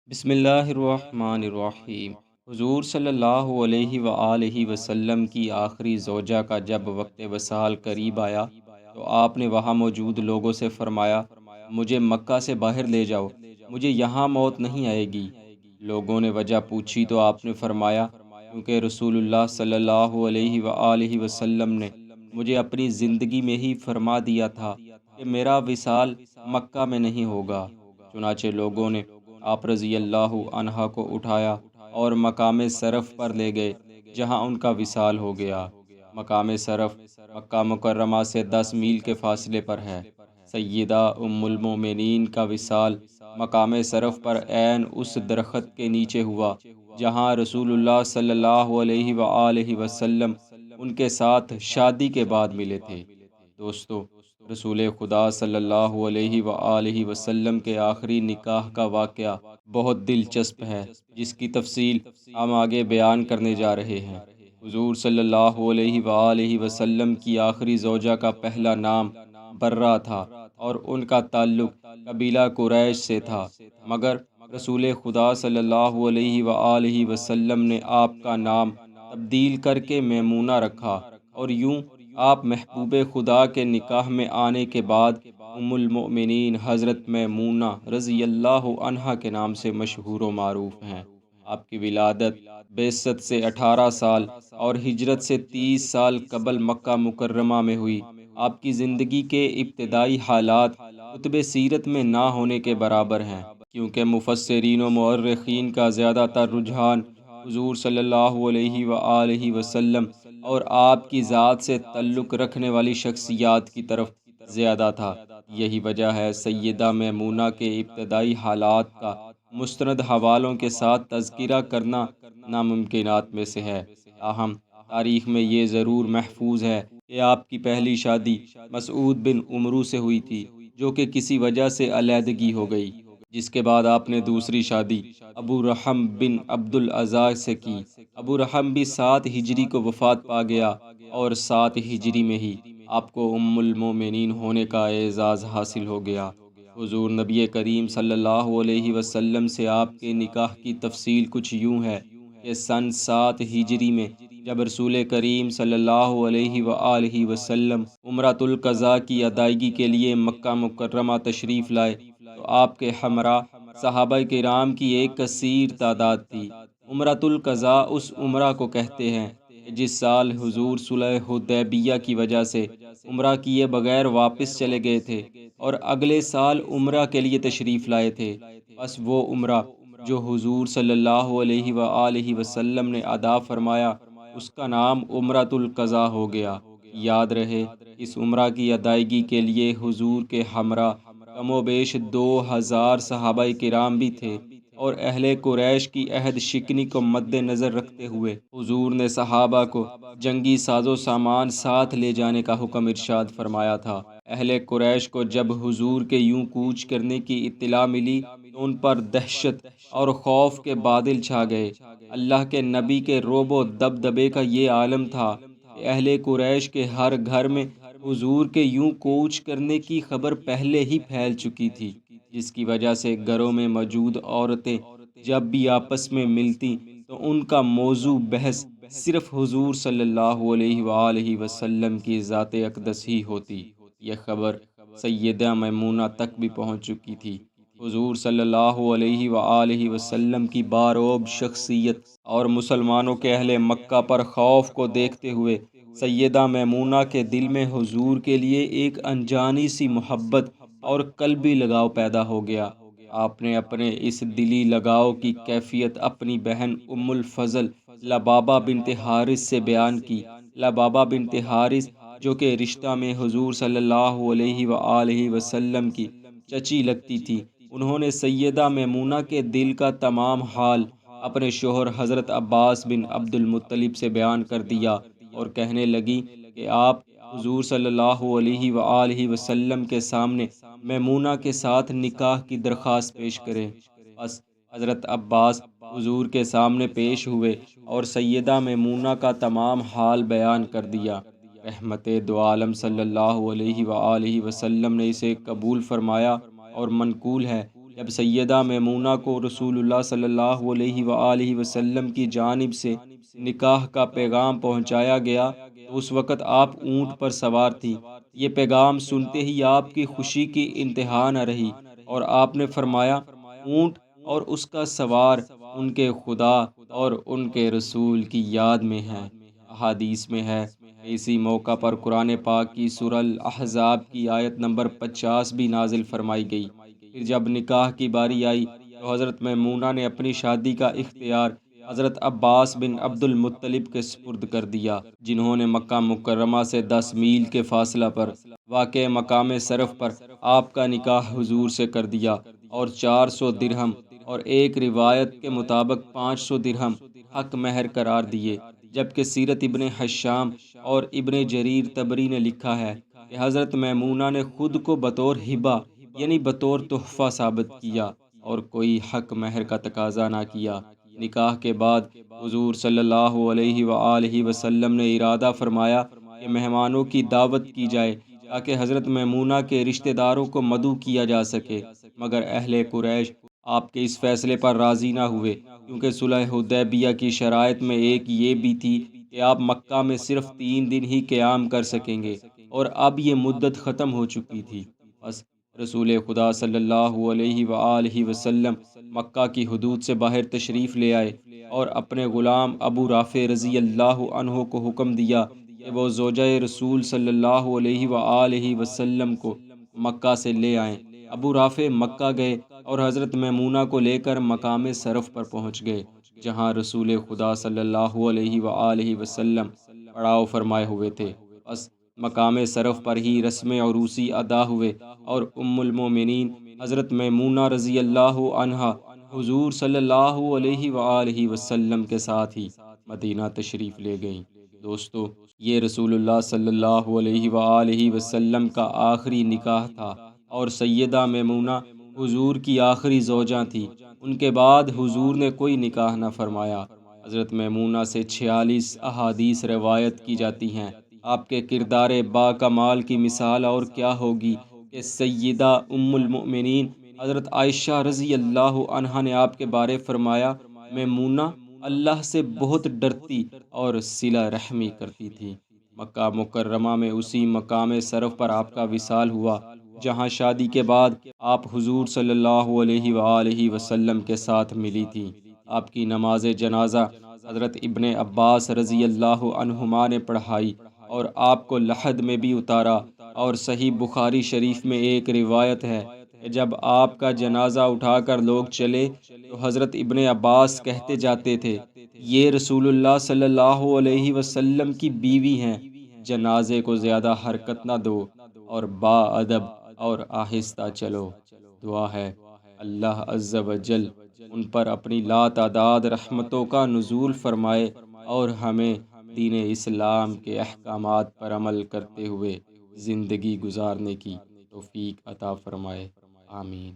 بسم اللہ الرحمن الرحیم۔ حضور صلی اللہ علیہ وآلہ وسلم کی آخری زوجہ کا جب وقت وصال قریب آیا تو آپ نے وہاں موجود لوگوں سے فرمایا، مجھے مکہ سے باہر لے جاؤ، مجھے یہاں موت نہیں آئے گی۔ لوگوں نے وجہ پوچھی تو آپ نے فرمایا، کیونکہ رسول اللہ صلی اللہ علیہ وآلہ وسلم نے مجھے اپنی زندگی میں ہی فرما دیا تھا کہ میرا وصال مکہ میں نہیں ہوگا۔ چنانچہ لوگوں نے آپ رضی اللہ عنہ کو اٹھایا اور مقام صرف پر لے گئے، جہاں ان کا وصال ہو گیا۔ مقام صرف مکہ مکرمہ سے 10 میل کے فاصلے پر ہے۔ سیدہ ام المومنین کا وصال مقام صرف پر عین اس درخت کے نیچے ہوا جہاں رسول اللہ صلی اللہ علیہ وآلہ وسلم ان کے ساتھ شادی کے بعد ملے تھے۔ دوستو، رسول خدا صلی اللہ علیہ وآلہ وسلم کے آخری نکاح کا واقعہ بہت دلچسپ ہے، جس کی تفصیل ہم آگے بیان کرنے جا رہے ہیں۔ حضور صلی اللہ علیہ وآلہ وسلم کی آخری زوجہ کا پہلا نام برہ تھا اور ان کا تعلق قبیلہ قریش سے تھا، مگر رسول خدا صلی اللہ علیہ وآلہ وسلم نے آپ کا نام تبدیل کر کے میمونہ رکھا، اور یوں آپ محبوب خدا کے نکاح میں آنے کے بعد ام المؤمنین حضرت میمونہ رضی اللہ عنہا کے نام سے مشہور و معروف ہیں۔ آپ کی ولادت بعثت سے 18 سال اور ہجرت سے 30 سال قبل مکہ مکرمہ میں ہوئی۔ آپ کی زندگی کے ابتدائی حالات کتب سیرت میں نہ ہونے کے برابر ہیں، کیونکہ مفسرین و مورخین کا زیادہ تر رجحان حضور صلی اللہ علیہ وآلہ وسلم اور آپ کی ذات سے تعلق رکھنے والی شخصیات کی طرف زیادہ تھا۔ یہی وجہ ہے سیدہ میمونہ کے ابتدائی حالات کا مستند حوالوں کے ساتھ تذکرہ کرنا ناممکنات میں سے ہے۔ تاہم تاریخ میں یہ ضرور محفوظ ہے کہ آپ کی پہلی شادی مسعود بن عمرو سے ہوئی تھی، جو کہ کسی وجہ سے علیحدگی ہو گئی، جس کے بعد آپ نے دوسری شادی ابو رحم بن عبد العزا سے کی۔ ابو رحم بھی 7 ہجری کو وفات پا گیا اور 7 ہجری میں ہی آپ کو ام المومنین ہونے کا اعزاز حاصل ہو گیا۔ حضور نبی کریم صلی اللہ علیہ وسلم سے آپ کے نکاح کی تفصیل کچھ یوں ہے کہ سن 7 ہجری میں جب رسول کریم صلی اللہ علیہ وآلہ وسلم عمرۃ القضاء کی ادائیگی کے لیے مکہ مکرمہ تشریف لائے تو آپ کے ہمراہ صحابہ کرام کی ایک کثیر تعداد تھی۔ عمرۃ القضاء اس عمرہ کو کہتے ہیں کہ جس سال حضور صلح حدیبیہ کی وجہ سے عمرہ کیے بغیر واپس چلے گئے تھے اور اگلے سال عمرہ کے لیے تشریف لائے تھے، بس وہ عمرہ جو حضور صلی اللہ علیہ وآلہ وسلم نے ادا فرمایا اس کا نام عمرۃ القضاء ہو گیا۔ یاد رہے، اس عمرہ کی ادائیگی کے لیے حضور کے ہمراہ کم و بیش 2000 صحابہ کرام بھی تھے، اور اہل قریش کی عہد شکنی کو مد نظر رکھتے ہوئے حضور نے صحابہ کو جنگی ساز و سامان ساتھ لے جانے کا حکم ارشاد فرمایا تھا۔ اہل قریش کو جب حضور کے یوں کوچ کرنے کی اطلاع ملی تو ان پر دہشت اور خوف کے بادل چھا گئے۔ اللہ کے نبی کے رعب و دبدبے کا یہ عالم تھا کہ اہل قریش کے ہر گھر میں حضور کے یوں کوچ کرنے کی خبر پہلے ہی پھیل چکی تھی، جس کی وجہ سے گھروں میں موجود عورتیں جب بھی آپس میں ملتی تو ان کا موضوع بحث صرف حضور صلی اللہ علیہ وآلہ وسلم کی ذات اقدس ہی ہوتی۔ یہ خبر سیدہ میمونہ تک بھی پہنچ چکی تھی۔ حضور صلی اللہ علیہ وآلہ وسلم کی باروب شخصیت اور مسلمانوں کے اہل مکہ پر خوف کو دیکھتے ہوئے سیدہ میمونہ کے دل میں حضور کے لیے ایک انجانی سی محبت اور قلبی لگاؤ پیدا ہو گیا۔ آپ نے اپنے اس دلی لگاؤ کی کیفیت اپنی بہن ام الفضل لبابہ بنت حارث سے بیان کی۔ لبابہ بنت حارث جو کہ رشتہ میں حضور صلی اللہ علیہ وآلہ وسلم کی چچی لگتی تھی، انہوں نے سیدہ میمونہ کے دل کا تمام حال اپنے شوہر حضرت عباس بن عبد المطلب سے بیان کر دیا اور کہنے لگی کہ آپ حضور صلی اللہ علیہ وآلہ وسلم کے سامنے میمونہ کے ساتھ نکاح کی درخواست پیش کریں۔ بس حضرت عباس حضور کے سامنے پیش ہوئے اور سیدہ میمونہ کا تمام حال بیان کر دیا۔ رحمت دو عالم صلی اللہ علیہ وآلہ وسلم نے اسے قبول فرمایا، اور منقول ہے جب سیدہ میمونہ کو رسول اللہ صلی اللہ علیہ وآلہ وسلم کی جانب سے نکاح کا پیغام پہنچایا گیا تو اس وقت آپ اونٹ پر سوار تھی۔ یہ پیغام سنتے ہی آپ کی خوشی کی انتہا نہ رہی اور آپ نے فرمایا، اونٹ اور اس کا سوار ان کے خدا اور ان کے رسول کی یاد میں ہے۔ احادیث میں ہے کہ اسی موقع پر قرآن پاک کی سورہ الاحزاب کی آیت نمبر 50 بھی نازل فرمائی گئی۔ پھر جب نکاح کی باری آئی تو حضرت میمونہ نے اپنی شادی کا اختیار حضرت عباس بن عبد المطلب کے سپرد کر دیا، جنہوں نے مکہ مکرمہ سے 10 میل کے فاصلہ پر واقع مقام صرف پر آپ کا نکاح حضور سے کر دیا اور 400 درہم اور ایک روایت کے مطابق 500 درہم حق مہر قرار دیے، جبکہ سیرت ابن حشام اور ابن جریر طبری نے لکھا ہے کہ حضرت میمونہ نے خود کو بطور ہبہ یعنی بطور تحفہ ثابت کیا اور کوئی حق مہر کا تقاضا نہ کیا۔ نکاح کے بعد حضور صلی اللہ علیہ وآلہ وسلم نے ارادہ فرمایا کہ مہمانوں کی دعوت کی جائے تاکہ حضرت میمونہ کے رشتہ داروں کو مدعو کیا جا سکے، مگر اہل قریش آپ کے اس فیصلے پر راضی نہ ہوئے، کیونکہ صلح حدیبیہ کی شرائط میں ایک یہ بھی تھی کہ آپ مکہ میں صرف 3 دن ہی قیام کر سکیں گے، اور اب یہ مدت ختم ہو چکی تھی۔ بس رسول خدا صلی اللہ علیہ وآلہ وسلم مکہ کی حدود سے باہر تشریف لے آئے اور اپنے غلام ابو رافع رضی اللہ عنہ کو حکم دیا کہ وہ زوجہ رسول صلی اللہ علیہ وآلہ وسلم کو مکہ سے لے آئیں۔ ابو رافع مکہ گئے اور حضرت میمونہ کو لے کر مقام صرف پر پہنچ گئے، جہاں رسول خدا صلی اللہ علیہ وآلہ وسلم پڑاؤ فرمائے ہوئے تھے۔ بس مقام صرف پر ہی رسم عروسی ادا ہوئے اور ام المومنین حضرت میمونہ رضی اللہ عنہا حضور صلی اللہ علیہ وآلہ وسلم کے ساتھ ہی مدینہ تشریف لے گئیں۔ دوستو، یہ رسول اللہ صلی اللہ علیہ وآلہ وسلم کا آخری نکاح تھا اور سیدہ میمونہ حضور کی آخری زوجہ تھی۔ ان کے بعد حضور نے کوئی نکاح نہ فرمایا۔ حضرت میمونہ سے 46 احادیث روایت کی جاتی ہیں۔ آپ کے کردار با کمال کی مثال اور کیا ہوگی کہ سیدہ ام المؤمنین حضرت عائشہ رضی اللہ عنہا نے آپ کے بارے فرمایا، میمونہ اللہ سے بہت ڈرتی اور صلہ رحمی کرتی تھی۔ مکہ مکرمہ میں اسی مقام صرف پر آپ کا وصال ہوا، جہاں شادی کے بعد آپ حضور صلی اللہ علیہ وآلہ وسلم کے ساتھ ملی تھی۔ آپ کی نماز جنازہ حضرت ابن عباس رضی اللہ عنہما نے پڑھائی اور آپ کو لحد میں بھی اتارا، اور صحیح بخاری شریف میں ایک روایت ہے کہ جب آپ کا جنازہ اٹھا کر لوگ چلے تو حضرت ابن عباس کہتے جاتے تھے، یہ رسول اللہ صلی اللہ علیہ وسلم کی بیوی ہیں، جنازے کو زیادہ حرکت نہ دو اور با ادب اور آہستہ چلو۔ دعا ہے اللہ عز و جل ان پر اپنی لا تعداد رحمتوں کا نزول فرمائے اور ہمیں دین اسلام کے احکامات پر عمل کرتے ہوئے زندگی گزارنے کی توفیق عطا فرمائے۔ آمین۔